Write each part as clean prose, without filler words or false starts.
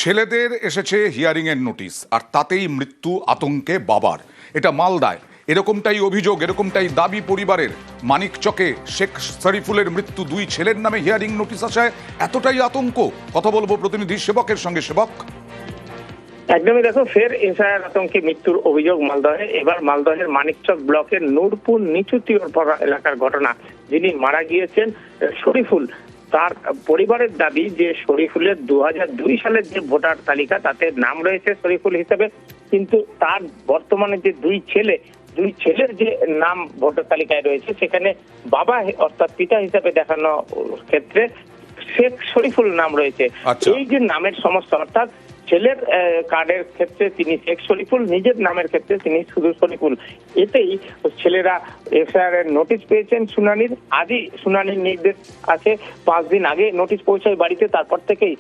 ছেলেদের এসেছে হিয়ারিংয়ের নোটিশ আর তাতেই মৃত্যু আতঙ্কে বাবার। এটা মালদায় এরকমটাই অভিযোগ, এরকমটাই দাবি পরিবারের। মানিকচকে শেখ শরীফুলের মৃত্যু, দুই ছেলের নামে হিয়ারিং নোটিশ আসায় এতটাই আতঙ্ক। কথা বলবো প্রতিনিধি সেবকের সঙ্গে। সেবক, একদমই দেখো, ফের এসআইআর আতঙ্কে মৃত্যুর অভিযোগ মালদহে। এবার মালদহের মানিকচক ব্লকের নূরপুর নিচু তিওরপাড়া এলাকার ঘটনা। যিনি মারা গিয়েছেন শরীফুল, তার পরিবারের দাবি যে শরীফুলের 2002 সালের যে ভোটার তালিকা তাতে নাম রয়েছে শরীফুল হিসেবে, কিন্তু তার বর্তমানে যে দুই ছেলের যে নাম ভোটার তালিকায় রয়েছে সেখানে বাবা অর্থাৎ পিতা হিসেবে দেখানো ক্ষেত্রে শেখ শরীফুল নাম রয়েছে। এই যে নামের সমস্যা, অর্থাৎ ছেলের কার্ডের ক্ষেত্রে তিনি শেখ শরীফুল, নিজের নামের ক্ষেত্রে তিনি শুধু শরীফুল। এতেই ছেলেরা এফআইআর এর নোটিশ পেয়েছেন শুনানির। আজই শুনানির নির্দেশ আছে। 5 দিন আগে নোটিশ পৌঁছায় বাড়িতে। তারপর থেকেই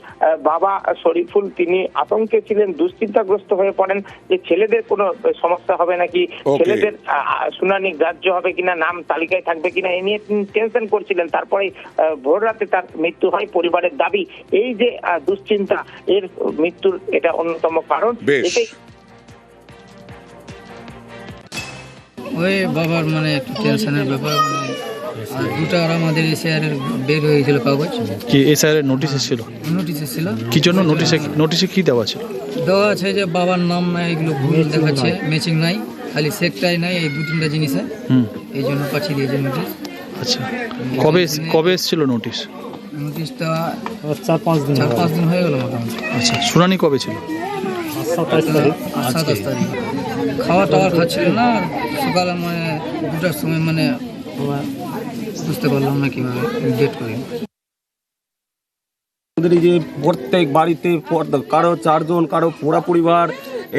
বাবা শরীফুল তিনি আতঙ্কে ছিলেন, দুশ্চিন্তাগ্রস্ত হয়ে পড়েন যে ছেলেদের কোনো সমস্যা হবে নাকি, ছেলেদের শুনানি গ্রাহ্য হবে কিনা, নাম তালিকায় থাকবে কিনা, এ নিয়ে তিনি টেনশন করছিলেন। তারপরে ভোর রাতে তার মৃত্যু হয়। পরিবারের দাবি এই যে দুশ্চিন্তা, এর মৃত্যুর এটা অন্যতম কারণ। ওই বাবার মানে একটু টেনশনের ব্যাপার, মানে আর দুটো আর আমাদের এসআইআর বের হয়েছিল কাগজ। কি এসআইআর এর নোটিশ এসেছিল? নোটিশ এসেছিল। কি জন্য নোটিশে কি দেওয়া ছিল? দেওয়া আছে যে বাবার নাম এগুলো ভুল দেখাচ্ছে, ম্যাচিং নাই, খালি সেকটাই নাই, এই 2-3টা জিনিসে এই জন্য পাঠিয়ে দিয়েছে নোটিশ। আচ্ছা, কবে এসেছিল নোটিশ? নোটিশটা 4-5 দিন হয়ে গেল মোটামুটি। আচ্ছা, শুনানি কবে ছিল? 27 তারিখ। খাওয়া টাওয়া খাচ্ছিল না, সকালে মানে 2টার সময় মানে বুঝতে পারলাম না কিভাবে ডেট করে। আমাদের এই যে প্রত্যেক বাড়িতে কারো 4 জন, কারো পুরা পরিবার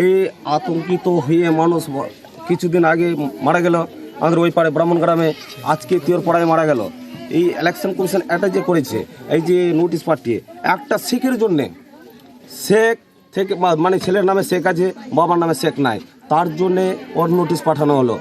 এই আতঙ্কিত হয়ে মানুষ কিছুদিন আগে মারা গেল আমাদের ওই পাড়ে ব্রাহ্মণ গ্রামে, আজকে তিওরপাড়ায় মারা গেল। এই ইলেকশন কমিশন এটা যে করেছে, এই যে নোটিশ পাঠিয়ে একটা শেখের জন্যে, শেখ থেকে মানে ছেলের নামে শেখ আছে, বাবার নামে শেখ নাই, তার জন্যে ওর নোটিশ পাঠানো হলো।